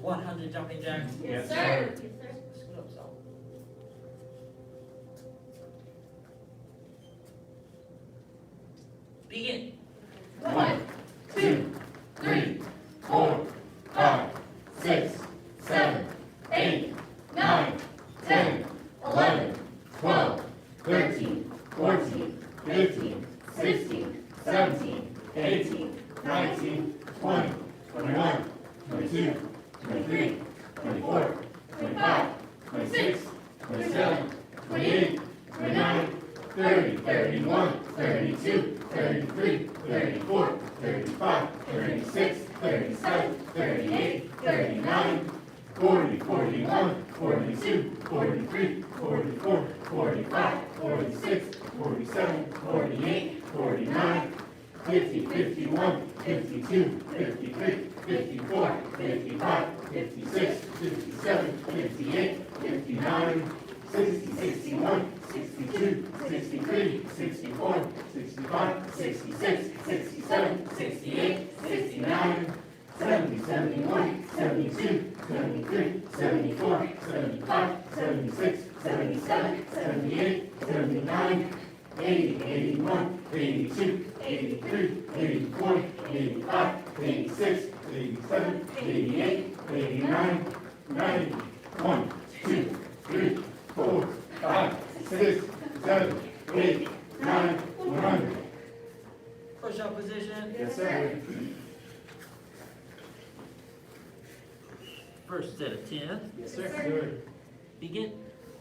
100 jumping jacks? Yes, sir. Yes, sir. Scoot up, Sal. Begin. 1, 2, 3, 4, 5, 6, 7, 8, 9, 10, 11, 12, 13, 14, 15, 16, 17, 18, 19, 20, 21, 22, 23, 24, 25, 26, 27, 28, 29, 30, 31, 32, 33, 34, 35, 36, 37, 38, 39, 40, 41, 42, 43, 44, 45, 46, 47, 48, 49, 50, 51, 52, 53, 54, 55, 56, 57, 58, 59, 60, 61, 62, 63, 64, 65, 66, 67, 68, 69, 70, 71, 72, 73, 74, 75, 76, 77, 78, 79, 80, 81, 82, 83, 84, 85, 86, 87, 88, 89, 90, 1, 2, 3, 4, 5, 6, 7, 8, 9, 100. Push-up position. Yes, sir. First set of 10. Yes, sir. Begin.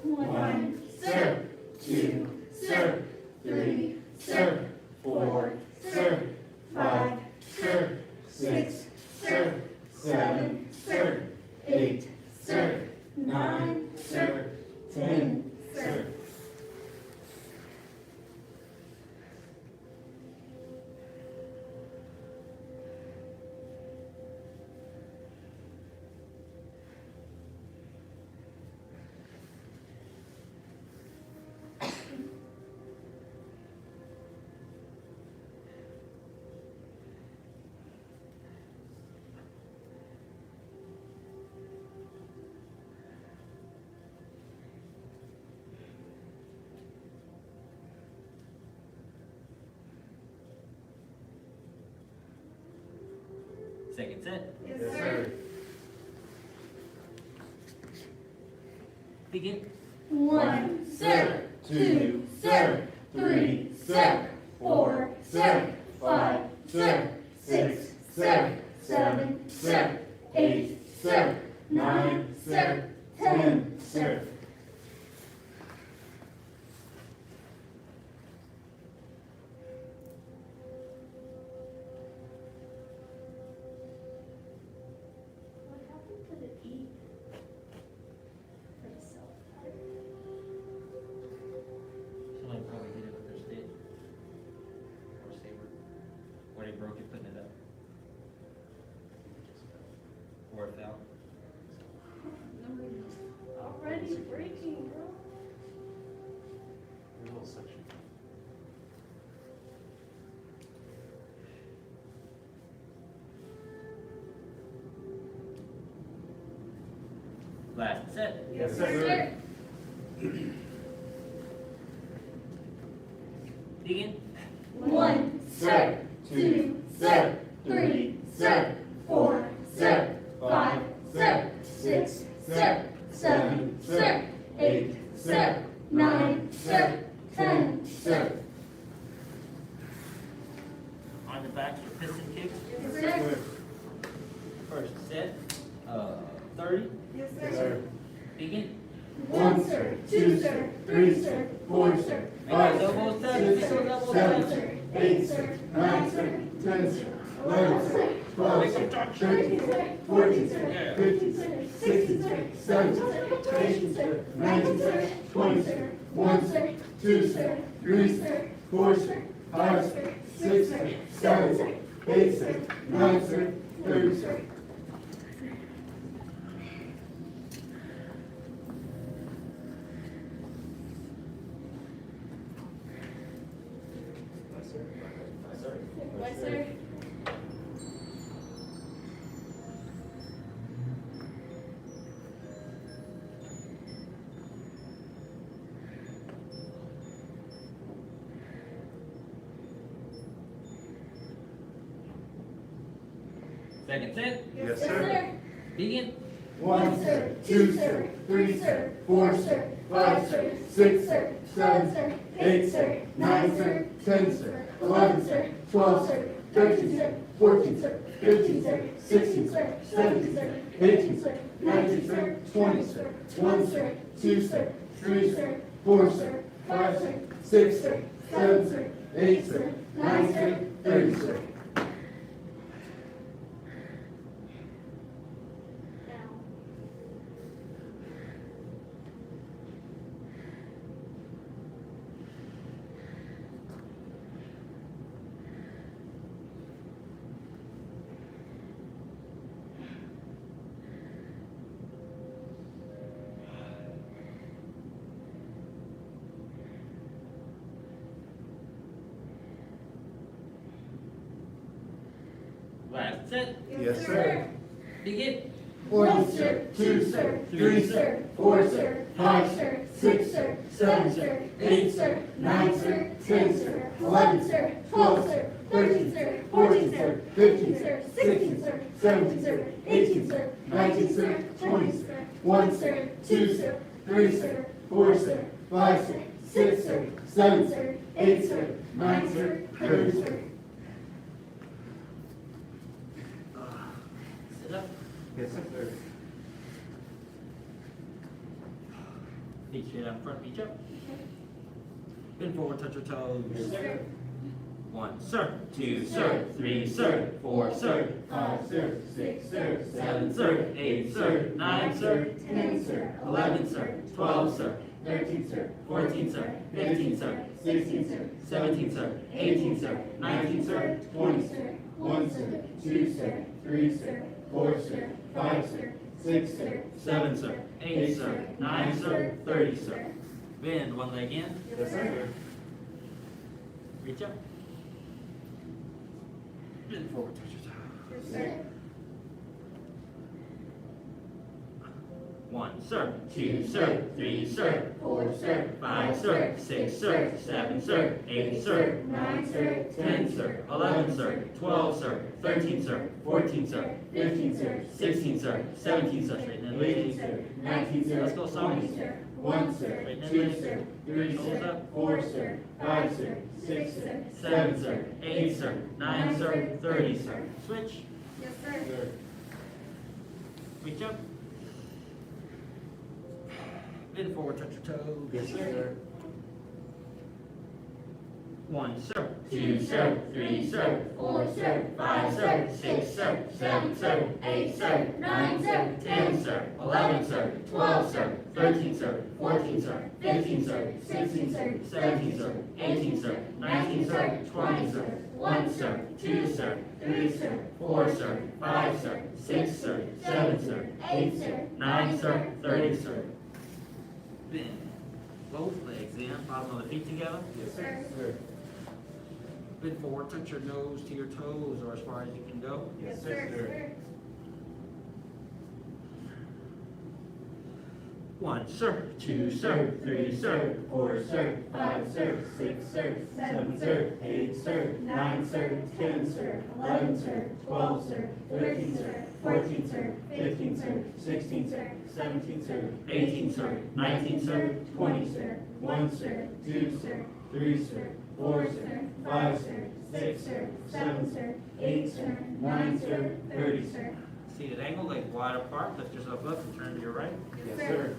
1, Sir. 2, sir, 3, sir. 4, Sir. 5, Sir. 6, Sir. 7, Sir. 8, Sir. 9, Sir. 10, Sir. Second set. Yes, Yes, sir. sir. Begin. 1, sir, 2, sir, 3, sir, 4, sir, 5, sir, 6, sir, 7, sir, 8, sir, 9, sir, 10, Sir. What happened to the E for the self? Somebody probably hit it with their stick. Or saber. Or they broke it putting it up. Or it fell. Already breaking, bro. Little section. Last set. Yes, Sir. Begin. 1, sir, 2, sir, 3, sir, 4, sir, 5, sir, 6, sir, 7, sir, 8, sir, 9, sir, 10, sir. On the backs for piston kicks. Yes, sir. First set. 30. Yes, Yes, sir. Begin. 1, sir, 2, sir, 3, sir, 4, sir, Make those elbows touch. Make those elbows touch. 8, sir, 9, sir, 10, sir, 11, sir, 12, Make sir, them touch. 13, sir, 14, sir, Yeah. 15, sir, 16, sir, 17, 18, sir, 19, sir, 20, sir, 1, sir, 2, sir, 3, sir, 4, sir, 5, sir, 6, sir, 7, sir, 8, sir, 9, sir, 30, sir. Yes, sir. Second set. Yes, sir. Begin. 1, sir, 2, sir, 3, sir, 4, sir, 5, sir, 6, sir, 7, sir, 8, sir, 9, sir, 10, sir, 11, sir, 12, sir, 13, sir, 14, sir, 15, sir, 16, sir, 17, sir, 18, sir, 19, sir, 20, sir, 1, sir, 2, sir, 3, sir, 4, sir, 5, sir, 6, sir, 7, sir, 8, sir, 9, sir, 30, sir. Last set. Yes, sir. Begin. 1, sir, 2, sir, 3, sir, 4, sir, 5, sir, 6, sir, 7, sir, 8, sir, 9, sir, 10, sir, 11, sir, 12, sir, 13, sir, 14, sir, 15, sir, 16, sir, 17, sir, 18, sir, 19, sir, 20, sir, 1, sir, 2, sir, 3, sir, 4, sir, 5, sir, 6, sir, 7, sir, 8, sir, 9, sir, 30, sir. Sit up. Yes, sir. Feet straight out in front, reach up. Bend forward, touch your toes. Yes, sir. 1, sir. 2, sir. 3, sir. 4, sir. 5, sir, 6, sir, 7, sir. 8, sir. 9, sir. 10, sir, 11, sir. 12, sir. 13, sir, 14, sir. 15, sir. 16, sir, 17, sir. 18, sir. 19, sir. 20, sir, 1, sir, 2, sir, 3, sir, 4, sir, 5, sir, 6, sir, 7, sir. 8, sir. 9, sir. 30, sir. Bend one leg in. Yes, sir. Reach up. Bend forward, touch your toes. sir, 1, sir. 2, sir. 3, sir. 4, sir, 5, sir. 6, sir. 7, sir. 8, sir. 9, sir, 10, sir. 11, sir. 12, sir. 13, sir. 14, sir. 15, sir, 16, sir. 17, sir. Straighten that 18, leg. sir, 19, sir, Let's go, 20, Sonny. sir, 1, sir, 2, sir, 3, sir, 4, sir, 5, sir, 6, sir, 7, sir. 8, sir. 9, sir. 30, sir. Switch. Yes, sir. Sir. Reach up. Bend forward, touch your toes. Yes, sir. 1, sir. 2, sir. 3, sir. 4, sir, 5, sir. 6, sir. 7, sir. 8, sir. 9, sir. 10, sir. 11, sir. 12, sir. 13, sir. 14, sir. 15, sir. 16, sir. 17, sir. 18, sir. 19, sir. 20, sir. 1, sir. 2, sir. 3, sir. 4, sir. 5, sir. 6, sir. 7, sir. 8, sir. 9, sir. 30, sir. Bend both legs in, bottom of the feet together. Yes, sir. Sir. Bend forward, touch your nose to your toes or as far as you can go. Yes, sir. 1, sir. 2, sir. 3, sir. 4, sir, 5, sir, 6, sir, 7, sir, 8, sir, 9, sir, 10, sir, 11, sir, 12, sir, 13, sir, 14, sir, 15, sir, 16, sir, 17, sir, 18, sir. 19, sir. 20, sir, 1, sir, 2, sir, 3, sir, 4, sir, 5, sir, 6, sir, 7, sir, 8, sir, 9, sir, 30, sir. Seated angle, legs wide apart. Lift yourself up and turn to your right. Yes, sir.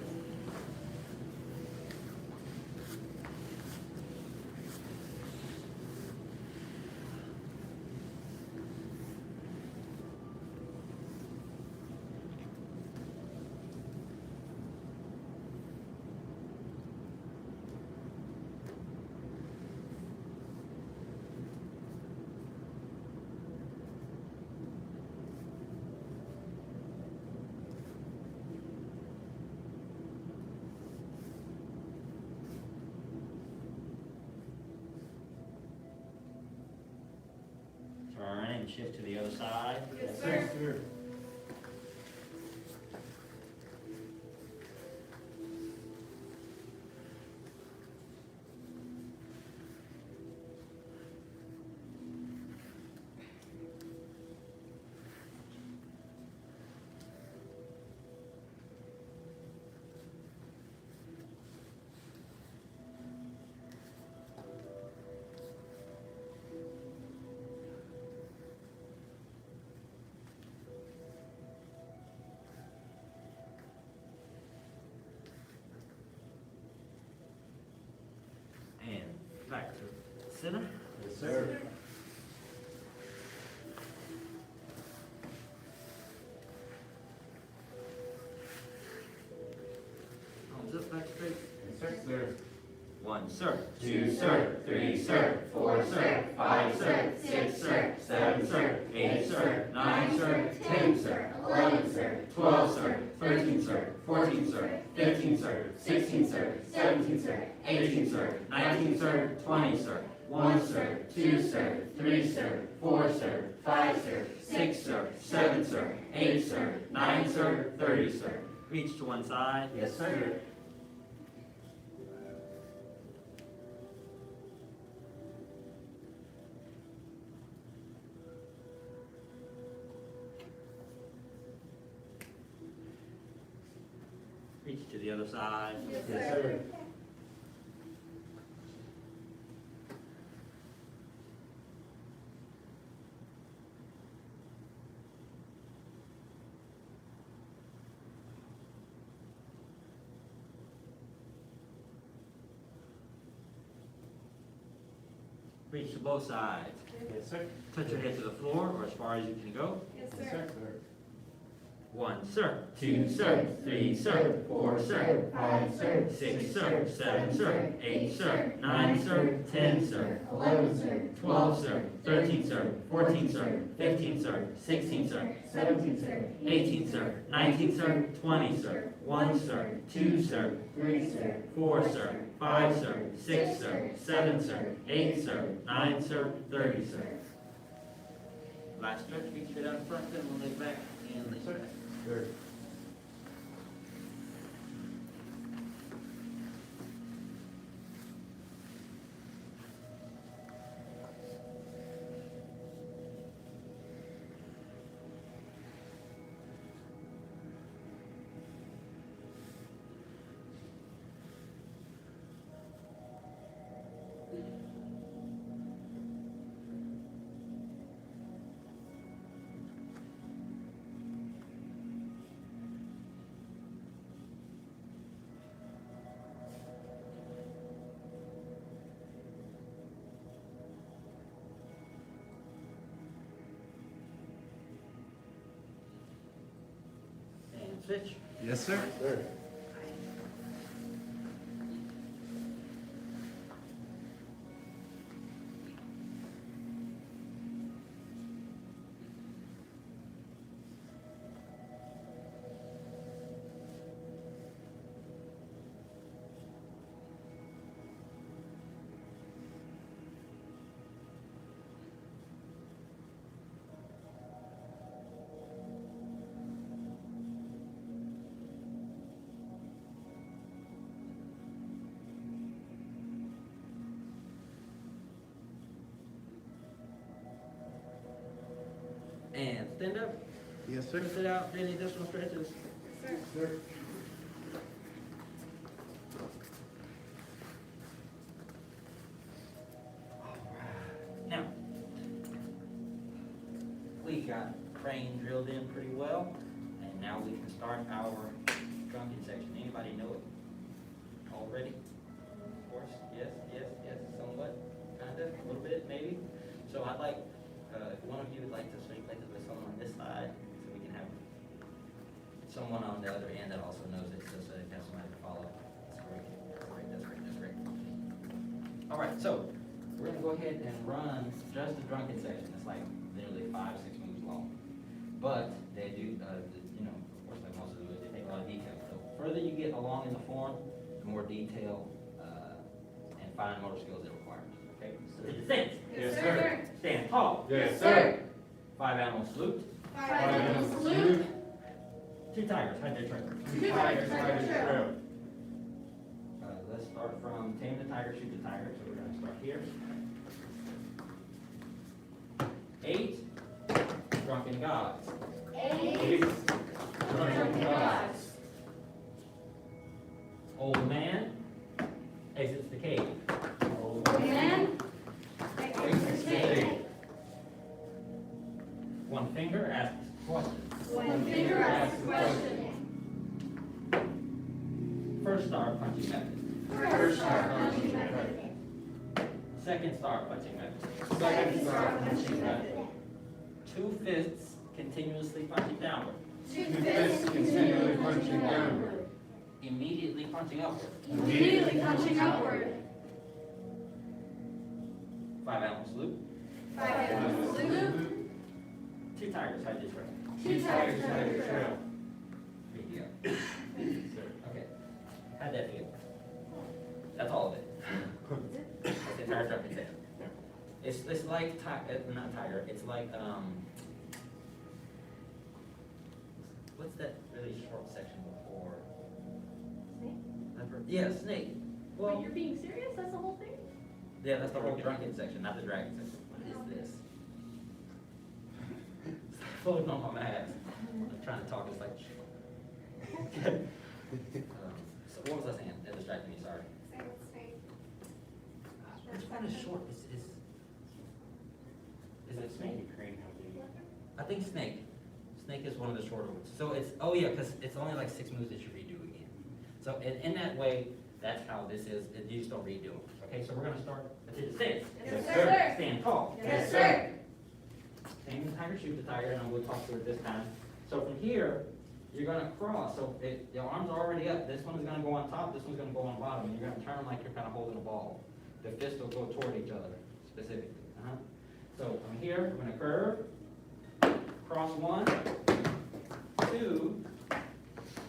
Turn and shift to the other side. Yes, Yes, sir. back to center. Yes, sir. Arms up, back straight. Yes, sir. 1, sir. 2, sir. 3, sir. 4, sir. 5, sir. 6, sir. 7, sir. 8, sir. 9, sir. 10, sir. 11, sir. 12, sir. 13, sir. 14, sir. 15, sir. 16, sir. 17, sir. 18, sir. 19, sir. 20, sir. 1, sir. 2, sir. 3, sir. 4, sir. 5, sir. 6, sir. 7, sir. 8, sir. 9, sir. 30, sir. Reach to one side. Yes, sir. Reach to the other side. Yes, sir. Reach to both sides. Yes, sir. Touch your head to the floor or as far as you can go. Yes, sir. 1, sir. 2, sir. 3, sir. 4, sir. 5, sir. 6, sir. 7, sir. 8, sir. 9, sir. 10, sir. 11, sir. 12, sir. 13, sir. 14, sir. 15, sir. 16, sir. 17, sir. 18, sir. 19, sir. 20, sir. 1, sir. 2, sir. 3, sir. 4, sir. 5, sir. 6, sir. 7, sir. 8, sir. 9, sir. 30, sir. Last stretch, feet straight out in front, then we'll lay back and lay back. Sir. And switch. Yes, sir. Sir. And stand up. Yes, sir. Twist it out. Any additional stretches? Sir. Now, we got crane drilled in pretty well, and now we can start our drunken section. Anybody know it already? Of course, yes, somewhat, kinda, a little bit, maybe. So I'd like, if one of you would like to swing places with someone on this side, so we can have someone on the other end that also knows it, so they have somebody to follow. That's great. All right, so we're gonna go ahead and run just the drunken section. It's like literally 5-6 moves long. But they do, of course, like most of them, they take a lot of detail. So the further you get along in the form, the more detail and fine motor skills it requires. Okay, so the descent. Yes, sir. Stand tall. Yes, sir. 5 animal salute. 5 animal salute. 2 tigers, hide their trail. 2 tigers, hide their trail. Let's start from tame the tiger, shoot the tiger. So we're going to start here. 8, drunken gods. 8, drunken gods. Old man exits the cave. Old man exits the cave. 1 finger asks questions. 1 finger asks a question. First star punching method. First star punching method. Second star punching method. Second star punching method. 2 fists continuously punching downward. 2 fists continually punching downward. Immediately punching upward. Immediately punching upward. 5 animal salute. 5 animal salute. 2 tigers side to trail. 2 tigers side to trail. Okay. How'd that feel? That's all of it. That's the entire jumping set. It's like not tiger. It's like what's that really short section before? Snake? Yeah, snake. Wait, Well, you're being serious? That's the whole thing? yeah, that's the whole drunken section, not the dragon section. What is this? It's like floating on my mask. I'm trying to talk. It's like. So what was I saying? That distracted me. Sorry. Which one is short? Is it snake? I think snake. Snake is one of the shorter ones. So it's, oh yeah, because it's only like 6 moves that you redo again. So in that way, that's how this is. You just don't redo them. Okay, so we're going to start. Stand. Yes, sir. Stand tall. Yes, sir. Same as tiger, shoot the tiger, and I'm going to talk to it this time. So from here, you're going to cross. So your arms are already up. This one is going to go on top. This one's going to go on the bottom. And you're going to turn like you're kind of holding a ball. The fists will go toward each other, specifically. So from here, we're going to curve, cross 1, 2.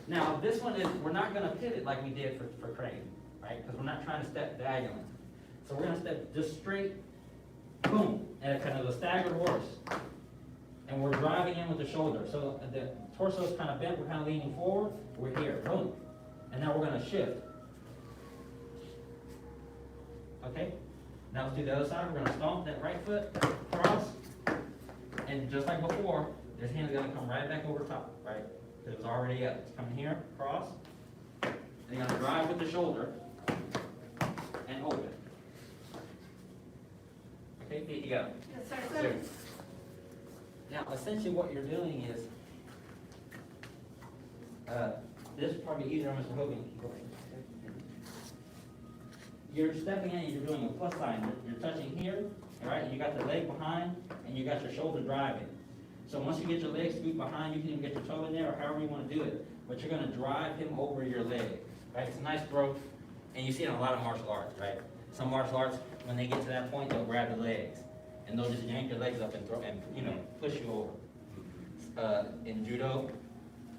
Now this one is, we're not going to pivot like we did for Crane, right? Because we're not trying to step diagonally. So we're going to step just straight, boom, at a kind of a staggered horse. And we're driving in with the shoulder. So the torso is kind of bent, we're kind of leaning forward, we're here, boom. And now we're going to shift. Okay? Now let's do the other side. We're going to stomp that right foot, cross, and just like before, this hand is going to come right back over top, right? Because it was already up. It's coming here, cross, and you're going to drive with the shoulder, and open. Okay, feet together. Yes, sir. Now, essentially what you're doing is, this is probably easier on Mr. Hogan. You're stepping in and you're doing a plus sign. You're touching here, right? You got the leg behind and you got your shoulder driving. So once you get your leg scooped behind, you can even get your toe in there or however you want to do it. But you're going to drive him over your leg, right? It's a nice throw. And you see it in a lot of martial arts, right? Some martial arts, when they get to that point, they'll grab the legs. And they'll just yank your legs up and throw and, push you over. In judo,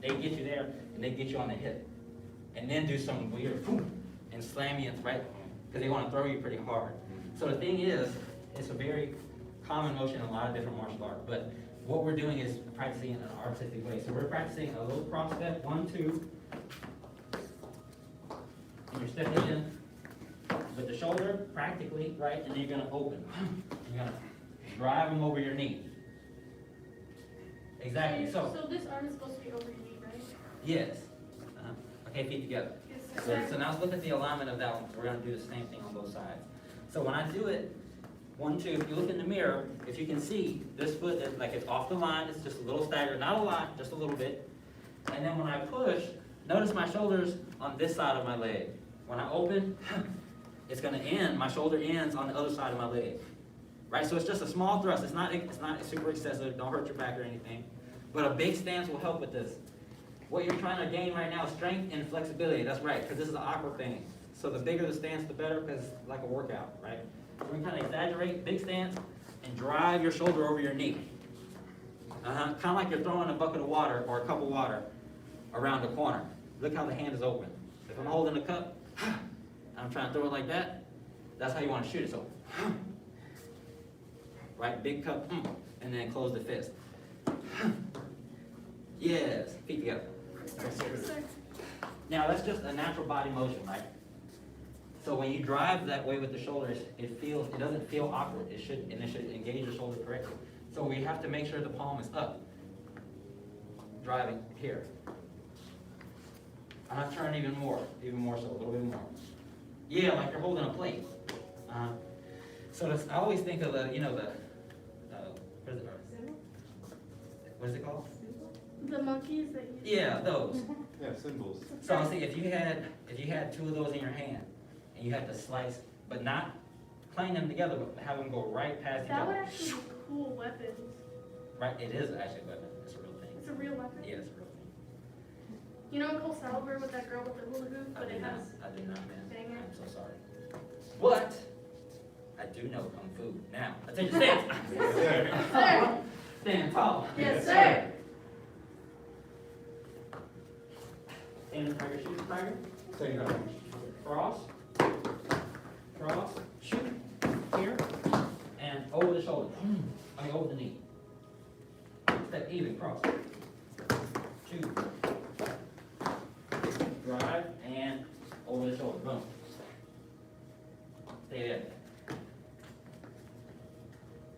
they get you there and they get you on the hip. And then do some weird, boom, and slam you, right? Because they want to throw you pretty hard. So the thing is, it's a very common motion in a lot of different martial arts. But what we're doing is practicing in an artistic way. So we're practicing a little cross step, 1, 2. And you're stepping in with the shoulder, practically, right? And then you're going to open. You're going to drive them over your knee. Exactly. So this arm is supposed to be over your knee, right? yes. Okay, feet together. Yes, So now let's look at the alignment of that one, because we're going to do the same thing on both sides. So when I do it, 1, 2, if you look in the mirror, if you can see, this foot is like it's off the line, it's just a little staggered, not a lot, just a little bit. And then when I push, notice my shoulder's on this side of my leg. When I open, it's going to end, my shoulder ends on the other side of my leg. Right, so it's just a small thrust, it's not super excessive, don't hurt your back or anything. But a big stance will help with this. What you're trying to gain right now is strength and flexibility. That's right, because this is an awkward thing. So the bigger the stance, the better, because it's like a workout, right? So we're kind of exaggerate, big stance, and drive your shoulder over your knee. Kind of like you're throwing a bucket of water or a cup of water around the corner. Look how the hand is open. If I'm holding a cup, I'm trying to throw it like that, that's how you want to shoot it. So, right, big cup, and then close the fist. Yes, feet together. Now that's just a natural body motion, right? So when you drive that way with the shoulders, it doesn't feel awkward. It should engage the shoulder correctly. So we have to make sure the palm is up. Driving here. I'm gonna turn even more so, a little bit more. Yeah, like you're holding a plate. So I always think of what is it called? The monkeys that you... Yeah, those. Yeah, symbols. So see, if you had 2 of those in your hand, and you had to slice, but not playing them together, but have them go right past each That would other. actually be cool weapons. Right, it is actually a weapon. It's a real thing. It's a real weapon. Yeah, it's a real thing. You know Cole Salver with that girl with the hula hoop, but I do it not. has. I do not, man. Dang it. I'm so sorry. But I do know kung fu. Now, attention, stand. Yes, sir. Sir. Stand tall. Yes, sir. Stand in tiger, shoot the tiger. Second time. Cross. Cross. Shoot. Here. And over the shoulder. I mean, over the knee. Step even. Cross. Shoot. Drive and over the shoulder. Boom. Stay there.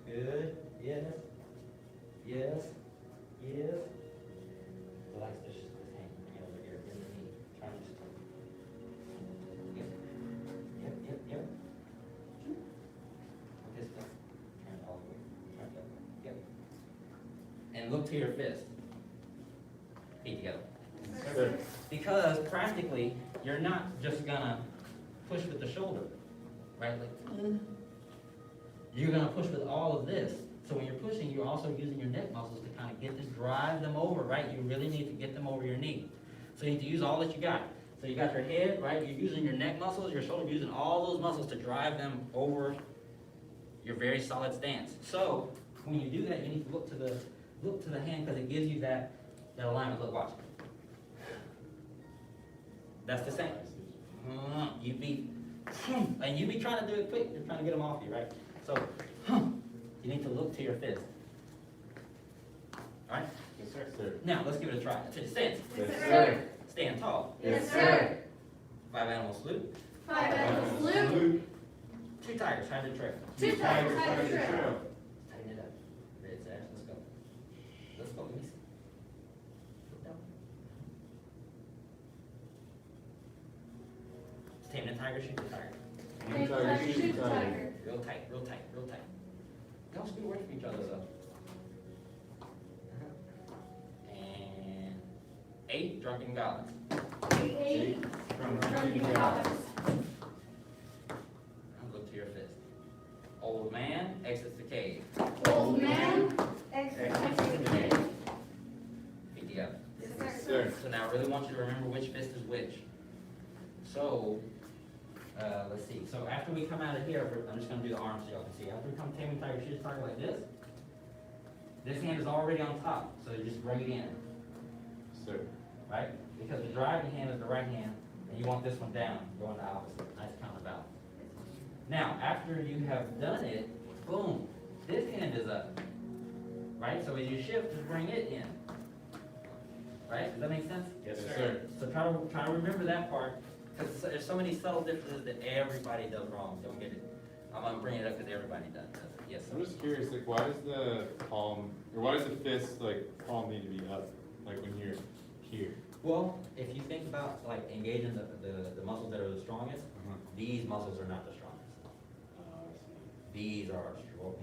Good. Yes. Yes. Yes. Relax this hand. Bring it over here. In the knee. Try to just. Yep. Yep. Yep. Yep. This stuff. Turn it all the way. Turn it up. Yep. And look to your fist. Feet together. Yes, sir. Because practically, you're not just gonna push with the shoulder, right? Like, you're gonna push with all of this. So when you're pushing, you're also using your neck muscles to kind of get to drive them over, right? You really need to get them over your knee. So you need to use all that you got. So you got your head, right? You're using your neck muscles, your shoulder, you're using all those muscles to drive them over your very solid stance. So when you do that, you need to look to the hand because it gives you that alignment. Look, watch. That's the same. You be, and you be trying to do it quick. You're trying to get them off you, right? So, you need to look to your fist. All right? Yes, sir. Sir. Now, let's give it a try. Stand. Yes, Yes, sir. sir. Stand tall. Yes, sir. 5 animal salute. 5 animal salute. 2 tigers, hide the trail. 2 tigers, hide the trail. Tighten it up. Red sash, let's go. Let's go, let me see. Put down. Tame the tiger, shoot the tiger. Tame the tiger, shoot the tiger. Real tight, real tight, real tight. Y'all scoot away from each other though. And 8 drunken goblins. 8 From drunken goblins. Look to your fist. Old man exits the cave. Old man, exit the cave. Feet together. Yes, Sir. So now I really want you to remember which fist is which. So, let's see. So after we come out of here, I'm just gonna do the arms so y'all can see. After we come taming tiger, shoot tiger like this hand is already on top, so you just bring it in, Sir. right? Because the driving hand is the right hand, and you want this one down, going the opposite. Nice counterbalance. Now, after you have done it, boom, this hand is up, right? So as you shift, just bring it in. Right? Does that make sense? Yes, sir. So try to remember that part, because there's so many subtle differences that everybody does wrong. Don't get it. I'm gonna bring it up because everybody does it. Yes, sir. I'm just curious, like, why does the palm, or why does the fist, like, palm need to be up, like, when you're here? Well, if you think about like engaging the muscles that are the strongest, these muscles are not the strongest. These are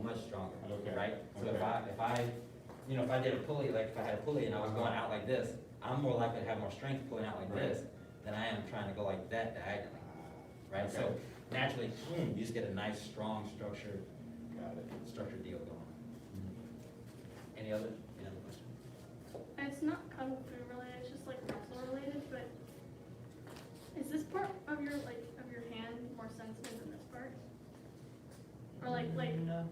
much stronger. Okay. Right? So Okay. if I did a pulley, like if I had a pulley and I was going out like this, I'm more likely to have more strength pulling out like Right. this than I am trying to go like that diagonally. Right? Okay. So naturally, you just get a nice, strong, structured deal going. Any other questions? It's not kung fu related, it's just like muscle related, but is this part of your hand more sensitive than this part? Or like No.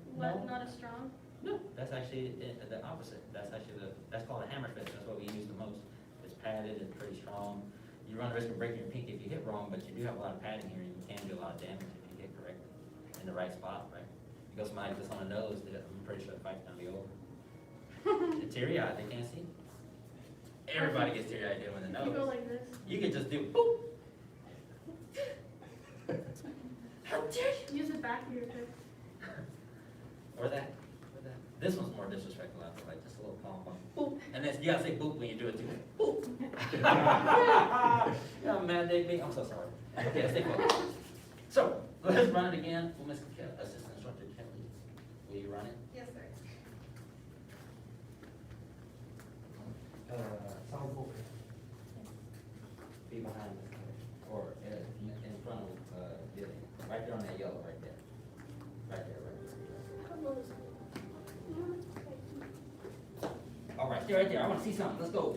not as strong? No, that's actually the opposite. That's called a hammer fist. That's what we use the most. It's padded and pretty strong. You run the risk of breaking your pinky if you hit wrong, but you do have a lot of padding here, and you can do a lot of damage if you hit correctly in the right spot, right? You go somebody just on the nose, I'm pretty sure the fight's gonna be over. They're teary-eyed, they can't see. Everybody gets teary-eyed doing the You go nose. like this. You can just do boop. How dare you? Use the back of your hip. Or that. This one's more disrespectful, I feel like, just a little palm bump. Boop. And then you gotta say boop when you do it too. Boop. You know how mad they make? I'm so sorry. Okay, stay focused. So, let's run it again. Well, Miss Assistant Instructor Kelly, will you run it? Yes, sir. Solid book. Be behind the or in front of, right there on that yellow right there. Right there. All right, stay right there. I want to see something. Let's go.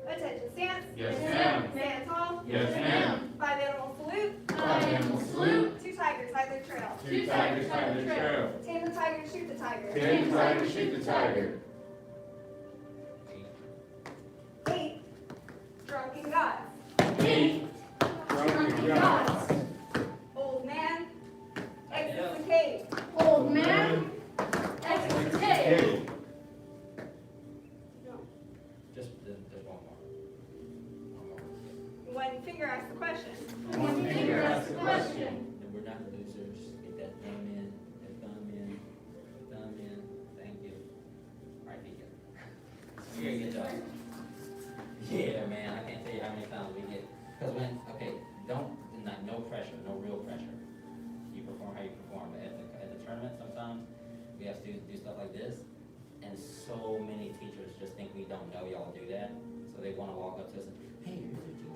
Attention stance. Yes, ma'am. Stand tall. Yes, ma'am. 5 animal salute. 5 animal salute. 2 tigers hide their trail. 2 tigers hide the trail. Tame the tiger, shoot the tiger. 10 tigers shoot the tiger. 8 drunken gods. 8 drunken gods. Old man exits the cave. Old man, exit the cave. 8 Just one more. One more. One finger asks the question. One finger asks the question. And we're not losers. Get that thumb in, that thumb in, thumb in. Thank you. All right, Vika. Here you go. Yeah, man, I can't tell you how many times we get, because when, okay, no pressure, no real pressure. You perform how you perform, but at the tournament, sometimes we have students do stuff like this, and so many teachers just think we don't know y'all do that, so they want to walk up to us and, hey, you're the teacher.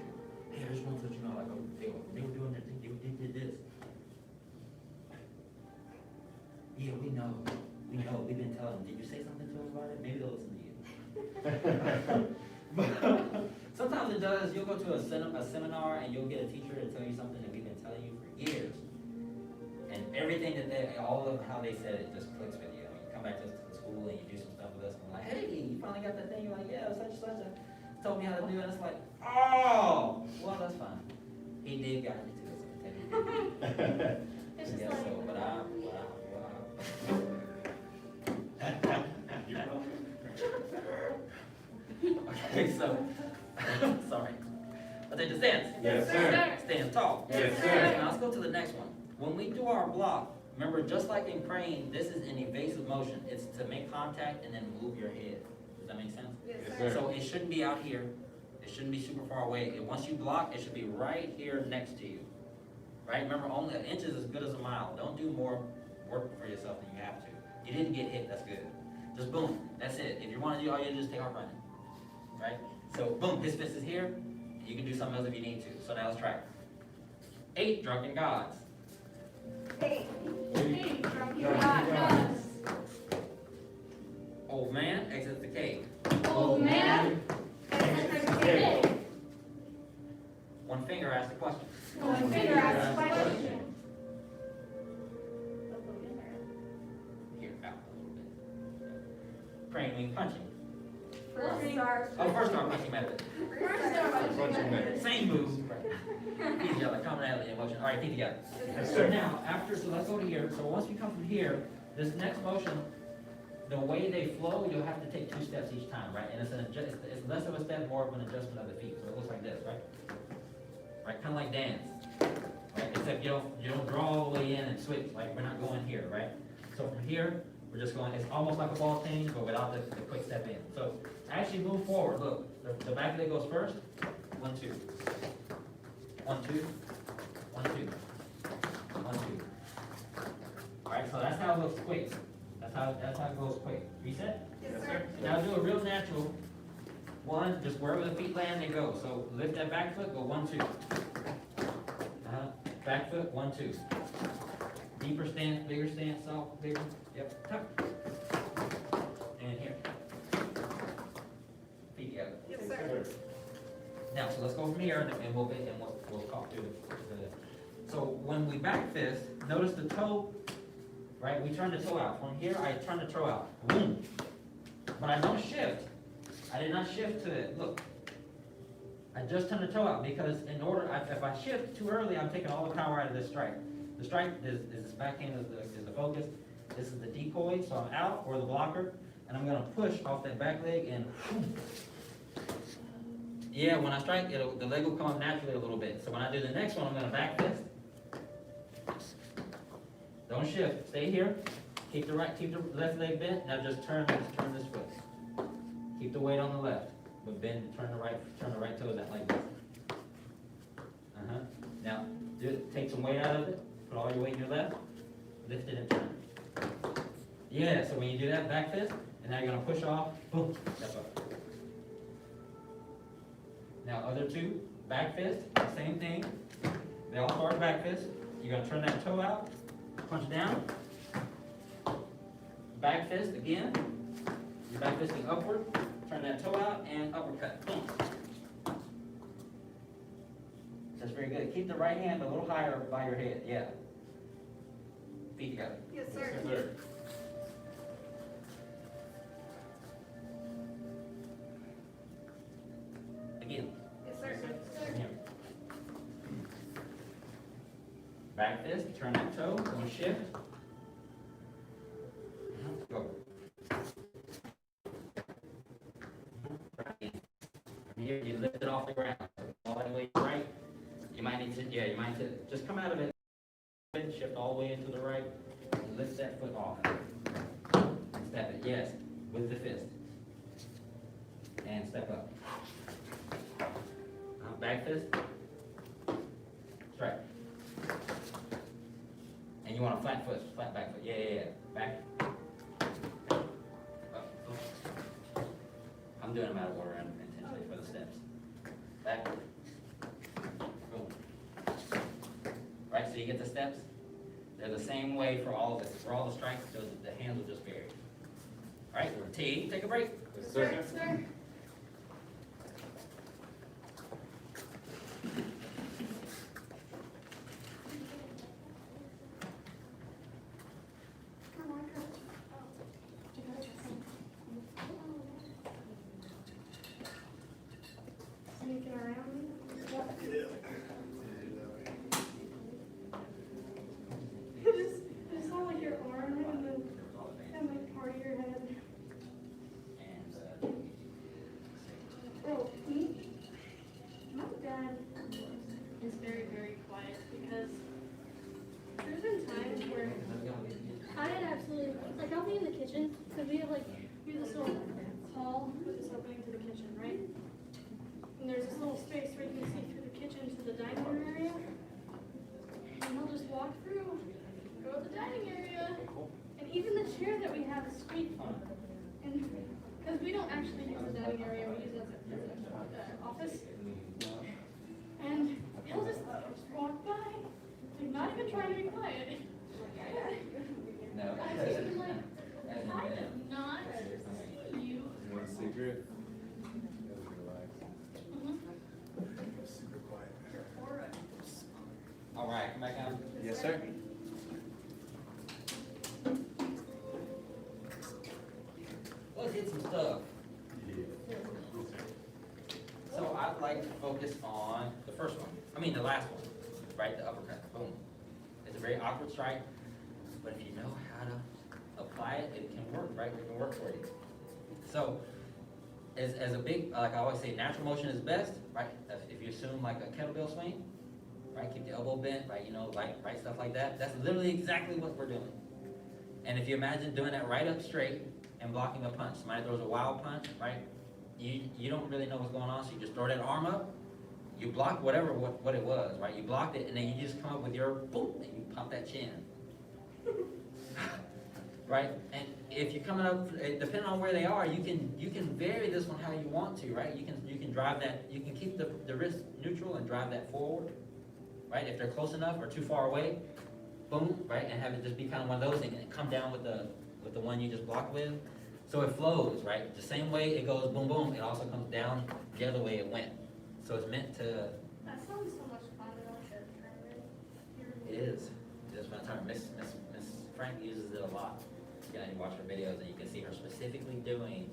Hey, I just want to let you know, like, oh, they were doing their thing, they did this. Yeah, we know, we've been telling them, did you say something to them about it? Maybe they'll listen to you. But sometimes it does. You'll go to a seminar and you'll get a teacher to tell you something that we've been telling you for years. And everything that all of how they said it just clicks with you. I mean, you come back to the school and you do some stuff with us and we're like, hey, you finally got that thing? You're like, yeah, such and such told me how to do it. It's like, oh, well, that's fine. He did guide me to this. It's just Yes, like, so, but okay, so, sorry. Attention stance. Yes, sir. Stand tall. Yes, sir. Now let's go to the next one. When we do our block, remember, just like in crane, this is an evasive motion. It's to make contact and then move your head. Does that make sense? Yes, Yes, sir. sir. So it shouldn't be out here. It shouldn't be super far away. Once you block, it should be right here next to you. Right? Remember, only an inch is as good as a mile. Don't do more work for yourself than you have to. You didn't get hit, that's good. Just boom, that's it. If you want to do all you do, just take off running. Right? So boom, his fist is here. You can do something else if you need to. So now let's try it. 8 drunken gods. 8 8 drunken drunken gods. gods. Old man exits the cave. Old man, exit the cave. One finger asks the question. One finger asks the question. Here, out a little bit. Crane wing punching. First star. Oh, first arm punching method. First star Punching method. Same move. Feet together, commonality in motion. All right, feet together. Yes, So sir. now, so let's go to here. So once we come from here, this next motion, the way they flow, you'll have to take 2 steps each time, right? And it's less of a step, more of an adjustment of the feet. So it looks like this, right? Right, kind of like dance, right? Except you don't draw all the way in and switch, like we're not going here, right? So from here, we're just going, it's almost like a ball change, but without the quick step in. So actually move forward, look, the back leg goes first, 1, 2. 1, 2, 1, 2, 1, 2. All right, so that's how it looks quick. That's how it goes quick. Reset. Yes, sir. Now do a real natural. 1, just wherever the feet land, they go. So lift that back foot, go 1, 2. Back foot, 1, 2. Deeper stance, bigger stance, soft, bigger. Yep, tuck. And here. Feet together. Yes, sir. Now, so let's go from here and we'll talk through the. So when we back fist, notice the toe, right? We turn the toe out. From here, I turn the toe out. Boom. But I don't shift. I did not shift to it. Look. I just turn the toe out because if I shift too early, I'm taking all the power out of this strike. The strike is this backhand is the focus. This is the decoy, so I'm out, or the blocker, and I'm gonna push off that back leg and boom. Yeah, when I strike, the leg will come up naturally a little bit. So when I do the next one, I'm gonna back fist. Don't shift, stay here. Keep the left leg bent, now just turn this foot. Keep the weight on the left, but bend, turn the right toes out like this. Now, take some weight out of it, put all your weight in your left, lift it and turn. Yeah, so when you do that, back fist, and now you're gonna push off, boom, step up. Now, other 2, back fist, same thing. They all start back fist. You're gonna turn that toe out, punch down. Back fist again. Your back fisting upward. Turn that toe out and uppercut. Boom. That's very good. Keep the right hand a little higher by your head. Yeah. Feet together. Yes, sir. Yes, sir. Again. Yes, sir. From here. Back fist, turn that toe, you shift. Go. From here, you lift it off the ground, all the way right. You might need to, you might need to just come out of it, shift all the way into the right, and lift that foot off. Step it, yes, with the fist. And step up. Back fist. Strike. And you want a flat foot, flat back foot. Yeah. Back. Up. I'm doing them out of order intentionally for the steps. Back. Boom. Right, so you get the steps. They're the same way for all of this. For all the strikes, so the hands will just vary. All right, T, take a break. Yes, sir. Yes, sir. Sneaking around. It's not like your arm and like part of your head. And, Oh, my dad is very, very quiet because there's been times where I had absolutely, like I'll be in the kitchen, because we have this little hall with this opening to the kitchen, right? And there's this little space where you can see through the kitchen to the dining room area. And I'll just walk through, go to the dining area, and even the chair that we have is squeak. And because we don't actually use the dining area, we use it as an office. And he'll just walk by, like not even trying to be quiet. no. I'm like, I am not you. You want a secret? Super quiet. All right, come back down. Yes, sir. Let's hit some stuff. So I'd like to focus on the first one. The last one, right? The uppercut. Boom. It's a very awkward strike, but if you know how to apply it, it can work, right? It can work for you. So, as a big, like I always say, natural motion is best, right? If you assume like a kettlebell swing, right? Keep the elbow bent, right? Right stuff like that. That's literally exactly what we're doing. And if you imagine doing that right up straight and blocking a punch, somebody throws a wild punch, right? You don't really know what's going on, so you just throw that arm up, you block what it was, right? You blocked it, and then you just come up with your boom, and you pop that chin. Right? And if you're coming up, depending on where they are, you can vary this one how you want to, right? You can drive that, you can keep the wrist neutral and drive that forward, right? If they're close enough or too far away, boom, right? And have it just be kind of one of those things, and come down with the one you just blocked with. So it flows, right? The same way it goes boom, boom, it also comes down the other way it went. So it's meant to, That sounds so much fun. I want to try it. it is. It's my turn. Miss Frank uses it a lot. You can watch her videos and you can see her specifically doing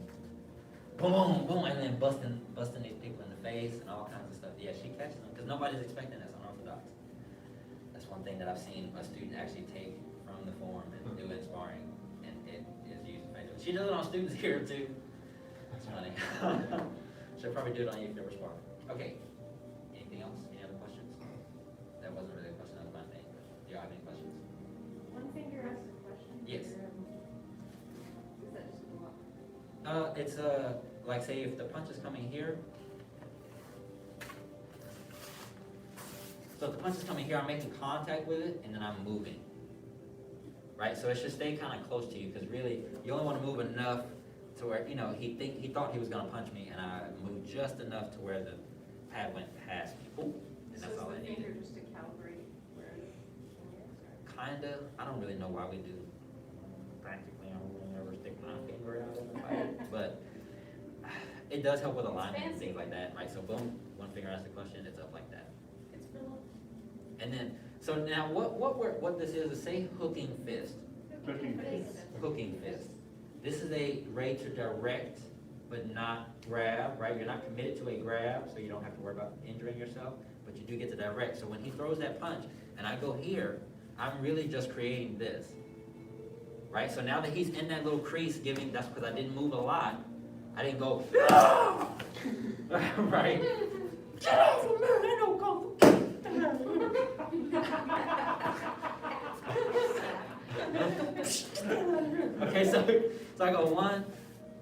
boom, boom, boom, and then busting these people in the face and all kinds of stuff. Yeah, she catches them because nobody's expecting this unorthodox. That's one thing that I've seen a student actually take from the form and do in sparring, and it is used effectively. She does it on students here too. That's funny. She'll probably do it on you if you ever spar. Okay. Anything else? Any other questions? That wasn't really a question, that was my thing. Do you have any questions? One finger asks a question. Yes. Is that just a lot? It's like say if the punch is coming here. So if the punch is coming here, I'm making contact with it and then I'm moving. Right? So it should stay kind of close to you because really you only want to move enough to where, he thought he was going to punch me and I moved just enough to where the pad went past me. Boom. And that's all I So is the needed. finger just to calibrate where? kinda, I don't really know why we do, practically, I don't really ever stick my finger out in the fight, but it does help with alignment and things like that, right? So boom, one finger asks the question, it's up like that. It's Philip. And then, so now what this is say hooking fist. Hooking fist. This is a way to direct, but not grab, right? You're not committed to a grab, so you don't have to worry about injuring yourself, but you do get to direct. So when he throws that punch, and I go here, I'm really just creating this, right? So now that he's in that little crease, that's because I didn't move a lot. I didn't go, right? Get off of me, I don't go. Okay, so I go one,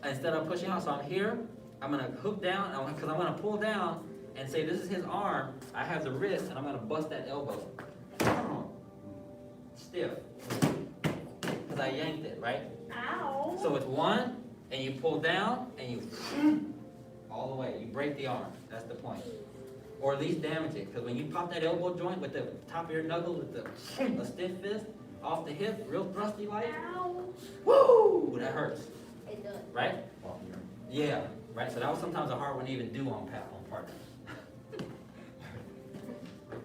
instead of pushing out, so I'm here, I'm gonna hook down, because I'm gonna pull down and say this is his arm, I have the wrist, and I'm gonna bust that elbow. Stiff. Because I yanked it, right? Ow. So it's one, and you pull down, and you all the way, you break the arm, that's the point. Or at least damage it, because when you pop that elbow joint with the top of your knuckle with a stiff fist, off the hip, real thrusty like, Ow. woo, that hurts, It does. right? Yeah, right, so that was sometimes a hard one to even do on partners.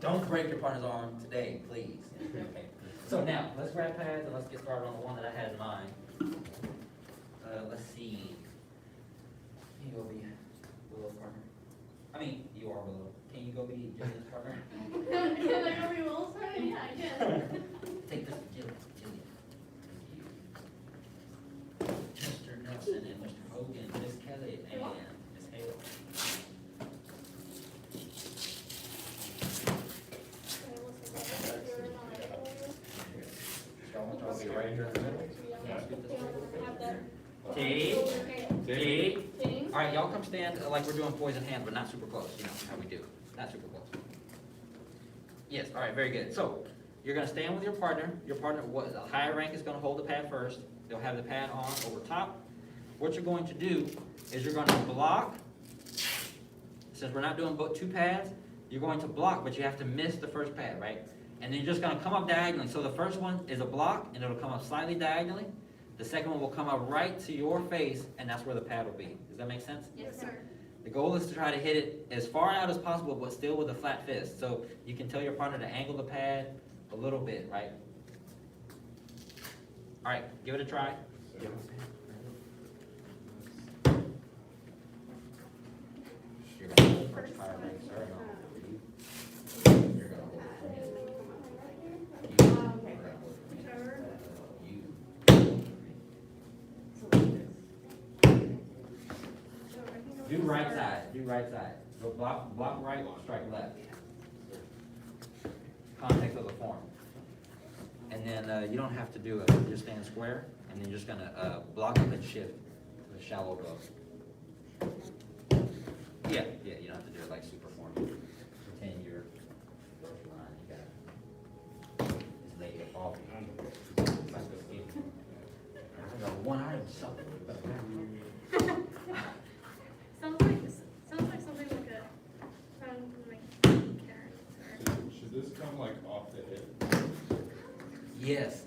Don't break your partner's arm today, please. Okay. So now, let's grab pads and let's get started on the one that I had in mind. Let's see. Can you go be Willow's partner? I mean, you are Willow. Can you go be Jillian's partner? Can I go be Will's friend? Yeah, I can. Take this to Jillian. Thank you. Mr. Nelson and Mr. Hogan, Miss Kelly, and Miss Hale. I'll be right here in the middle. T. T. All right, y'all come stand like we're doing poison hand, but not super close. You know how we do. Not super close. Yes. All right. Very good. So you're going to stand with your partner. Your partner, the higher rank is going to hold the pad first. They'll have the pad on over top. What you're going to do is you're going to block. Since we're not doing two pads, you're going to block, but you have to miss the first pad, right? And then you're just going to come up diagonally. So the first one is a block, and it'll come up slightly diagonally. The second one will come up right to your face, and that's where the pad will be. Does that make sense? Yes, sir. The goal is to try to hit it as far out as possible, but still with a flat fist. So you can tell your partner to angle the pad a little bit, right? All right, give it a try. You're gonna hold the first fire leg, sir. You're gonna hold it from Do right side, do right side. Go block right, strike left. Context of the form. And then you don't have to do it, just stand square, and then you're just gonna block up and shift to the shallow bow. Yeah, you don't have to do it like super form. Pretend you're line, you gotta just lay it off. I got one item, something. Sounds like something like a Karen. Should this come like off the hip? Yes,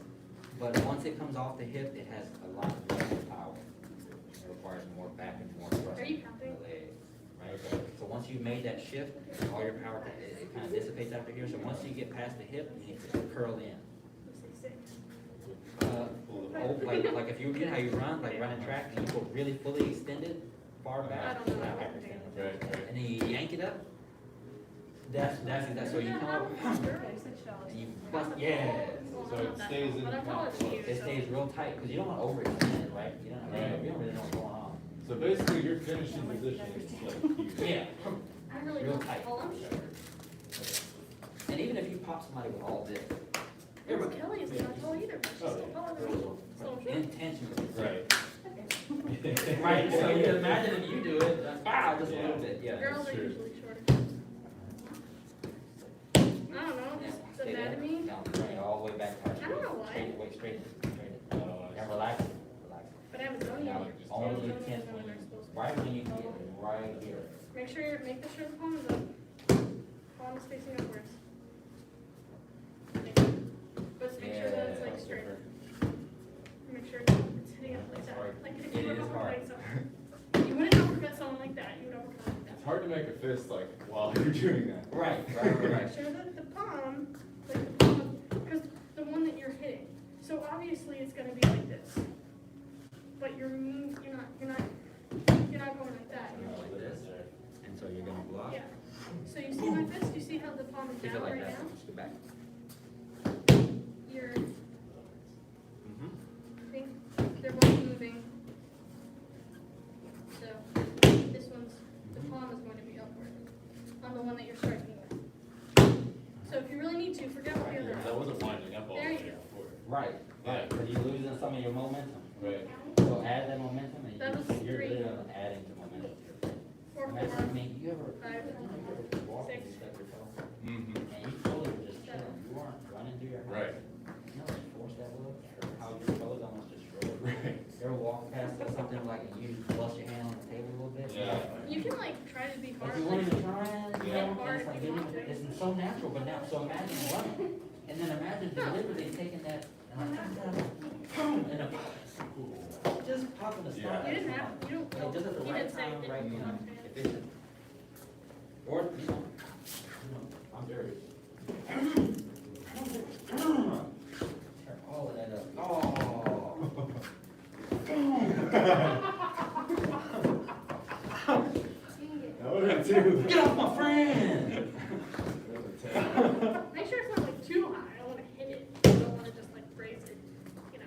but once it comes off the hip, it has a lot more power. It requires more back and more thrust Are you in counting? the leg, right? So once you've made that shift, all your power, it kind of dissipates after here. So once you get past the hip, you need to curl in. Like if you how you run, like running track, and you go really fully extended, far back, I don't know. Right. and then you yank it up. That's so you come up, and you bust, yeah. So it stays in But I'm telling you, It so- stays real tight, because you don't want to overextend it, right? You don't really know what's going on. So basically, your finishing position is like here. Yeah. I really Real don't. tight. Well, I'm sure. And even if you pop somebody with all this, Miss Kelly is not tall either, but she's still taller than me. So I'm sure. intentionally. Right. Right, so you can imagine if you do it, just a little bit, yeah. Girls are true. usually shorter. I don't know, Yeah, just stay the there. anatomy. Down, bring it all the way back. I don't know why. Straight it. And relax, relax. But I have a zone Now, yet. only tense when you, right when you get right here. Make sure the palm is up. Palm is facing upwards. But make Yeah, hard to make a fist like while you're doing that. Right. So the palm, like the palm, because the one that you're hitting. So obviously it's gonna be like this. But you're not going like that. You know, like this, and so you're gonna block. Yeah. So you see my fist? You see how the palm is Keep down it like right that, now? just go back. You're, Mm-hmm. think they're both moving. So this one's, the palm is going to be upward on the one that you're striking with. So if you really need to, forget what the other. That wasn't winding up all the There way you go. before. Right, Yeah. because you're losing some of your momentum. Right. So add that momentum and That was you're three. literally adding to momentum. 4, Imagine, 4, I mean, you ever 5, walk and 6. you step your toe, Mm-hmm. and you totally were just chilling, you weren't running through your house. Right. You know, like force that look, or how your toes almost destroyed. Right. You ever walk past something like, and you bust your hand on the table a little bit? Yeah. You can like try to be Like hard. you weren't even trying, you Yeah. know, and it's like, it's so natural, but now, so imagine running, and then imagine deliberately taking that, and like, boom, and just popping the start. Yeah. You didn't have, you don't. Like, just at the you right didn't say time, it right, didn't you know, count. efficient. Or, you know, I'm serious. Turn all of that up. Oh. That would have been two. Get off my friend! Make sure it's not like too high. I don't want to hit it. I don't want to just like brace it. You know.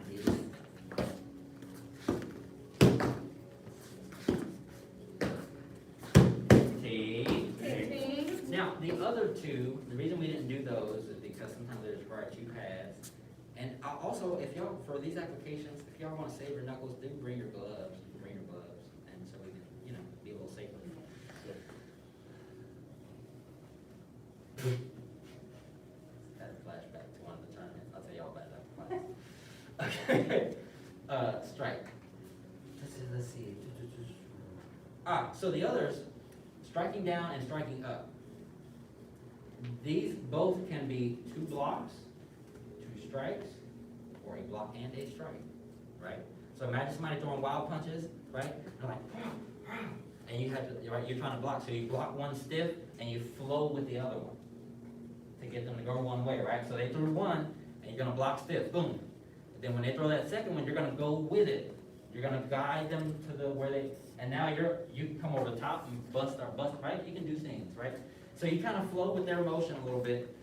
See? 15. Now, the other two, the reason we didn't do those is because sometimes they require two pads. And also, if y'all, for these applications, if y'all want to save your knuckles, do bring your gloves. You can bring your gloves, and so we can, you know, be a little safer. Had a flashback to one of the tournaments. I'll tell y'all about that. Okay. Strike. Let's see. So the others, striking down and striking up. These both can be 2 blocks, 2 strikes, or a block and a strike, right? So imagine somebody throwing wild punches, right? They're like, and you have to, right, you're trying to block, so you block one stiff and you flow with the other one to get them to go one way, right? So they threw one and you're gonna block stiff, boom. But then when they throw that second one, you're gonna go with it. You're gonna guide them to the where they, and now you come over the top and bust, right? You can do things, right? So you kind of flow with their motion a little bit.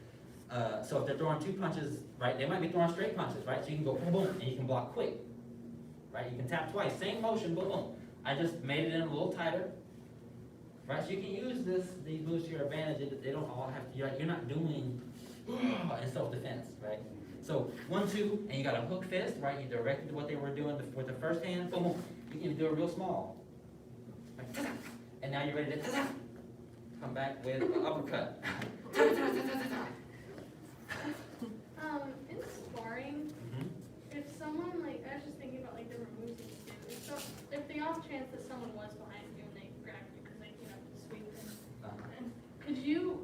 So if they're throwing 2 punches, right, they might be throwing straight punches, right? So you can go boom, boom, and you can block quick, right? You can tap twice, same motion, boom, boom. I just made it in a little tighter, right? So you can use these moves to your advantage. They don't all have to, you're not doing in self-defense, right? So 1, 2, and you got a hook fist, right? You directed what they were doing with the first hand, boom, boom. You can do it real small. Like, ta-ta. And now you're ready to ta-ta. Come back with an uppercut. In sparring, if someone like, I was just thinking about like different moves you can do. If the off chance that someone was behind you and they grabbed you because they, you know, sweep them, and could you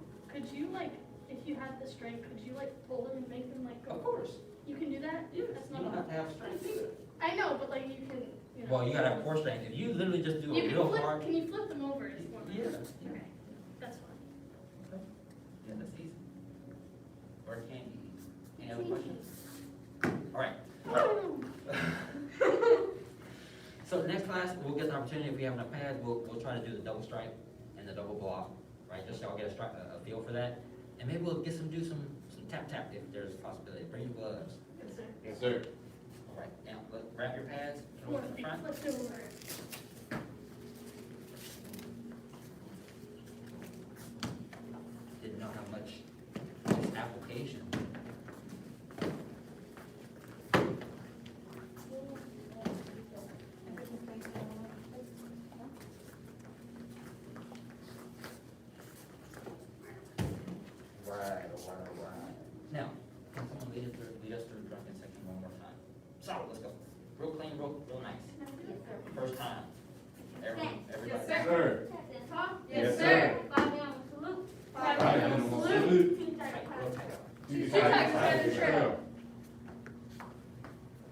like, if you had the strength, could you like pull them and make them like go? Of course. You can do that? Yes, That's you not don't have to have strength either. I know, but like you can, you know. Well, you gotta have core strength. If you literally just do You it can real flip, hard. can you flip them over is one? Yeah. Okay, that's fine. Yeah, that's easy. Or it can be easy. Any other questions? All right. So next class, we'll get the opportunity, if we have enough pads, we'll try to do the double strike and the double block, right? Just so y'all get a feel for that. And maybe we'll do some tap if there's a possibility. Bring your gloves. Yes, sir. Yes, sir. All right, now grab your pads. Come on, In the front. let's do it. Didn't know how much this application. Right. Now, can someone lead us through drunken section one more time? Solid, let's go. Real clean, real nice. First time. Everybody. Yes, Yes, sir. sir. Yes, sir. Five down, salute. Five down, salute. Real tight. Tiger, the trail.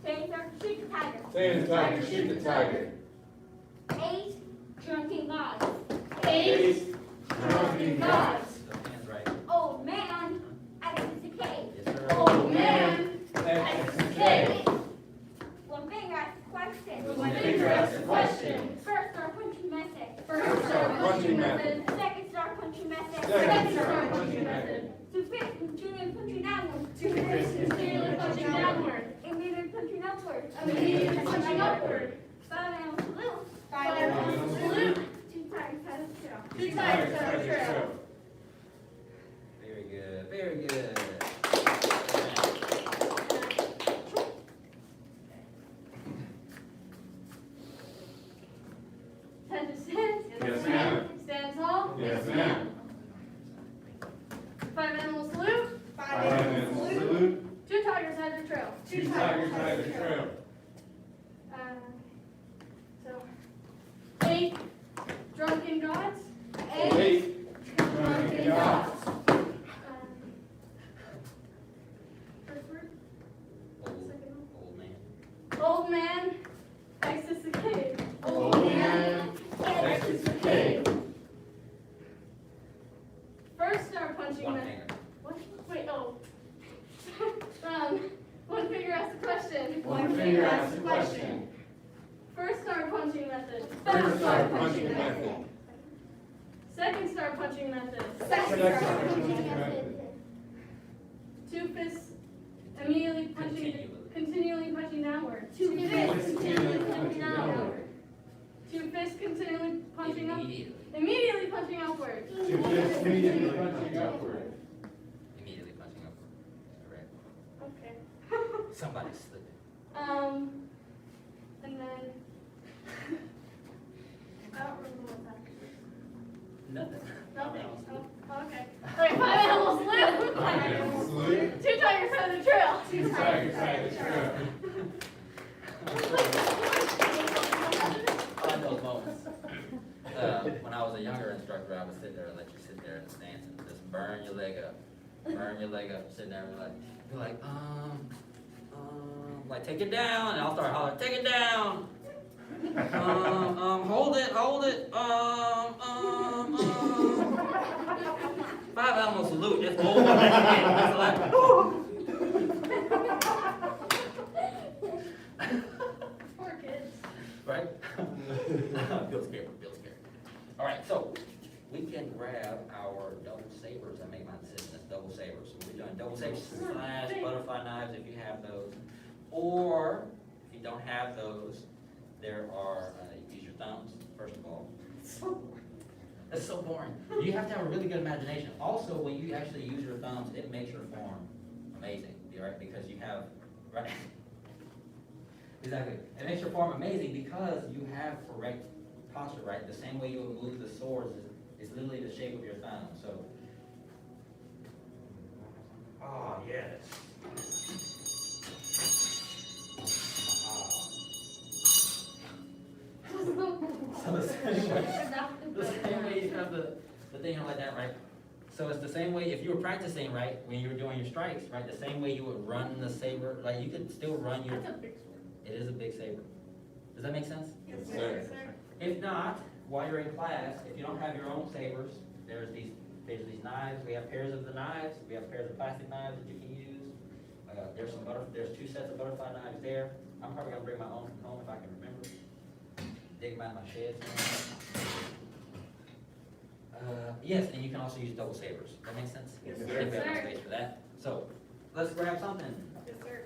Taser, shoot the tiger. Say the tiger, shoot the tiger. Ace, drinking guys. Ace, Drunkin gods. The hands right. Old man, XXK. Yes, sir. Old man, XXK. One finger asks a question. One finger asks a question. First star punching method. First star punching method. Second star punching method. Second star punching method. Two fists continually punching downward. Two fists continually punching downward. Immediately punching upward. Immediately punching upward. Five animal salute. Five animal salute. Two tigers side of the trail. Two tigers on a trail. Very good, very good. Head to stand. Yes, ma'am. Stand tall. Yes, ma'am. Five animal salute. Five animal salute. Two tigers side of the trail. Two tigers side the trail. So, 8 drunken gods. 8 drunken gods. First word. Old man. Old man. Exits the cave. Old man exits the cave. First star punching One method. finger. What? Wait, oh. One finger asks a question. One finger asks a question. First star punching method. First star punching method. Second star punching method. Second star punching method. Two fists immediately punching, continually punching downward. Two fists fists continually punching punching downward. downward. Two fists continually punching up. Immediately. Immediately punching upward. Two fists immediately punching upward. Immediately punching upward. Correct. Okay. Somebody's slipping. And then I don't remember what's after. Nothing. Nothing. Oh, okay. Wait, five animals live. Five animals salute. Two tigers on the trail. Two tigers side the trail. I like those moments. When I was a younger instructor, I would sit there and let you sit there in the stance and just burn your leg up. Burn your leg up, sitting there and be like, like, take it down, and I'll start hollering, take it down. Hold it, Five animal salute, it's over. It's like, Poor kids. right? Bill's scared. All right, so we can grab our double sabers. I make my decision as double sabers. So we're doing double sabers slash butterfly knives if you have those. Or if you don't have those, there are, use your thumbs, first of all. That's so boring. You have to have a really good imagination. Also, when you actually use your thumbs, it makes your form amazing, right? Because you have, right? Exactly. It makes your form amazing because you have correct posture, right? The same way you would move the swords is literally the shape of your thumb. So, oh yes. So the same way you have the thing like that, right? So it's the same way, if you were practicing, right, when you were doing your strikes, right, the same way you would run the saber, like you could still run your, That's a big sword. it is a big saber. Does that make sense? Yes, sir. If not, while you're in class, if you don't have your own sabers, there's these knives, we have pairs of the knives, we have pairs of plastic knives that you can use. There's 2 sets of butterfly knives there. I'm probably gonna bring my own from home if I can remember. Dig them out of my shed somewhere. Yes, and you can also use double sabers. That makes sense? Yes, I sir. think we have enough space for that. So, let's grab something. Yes, sir.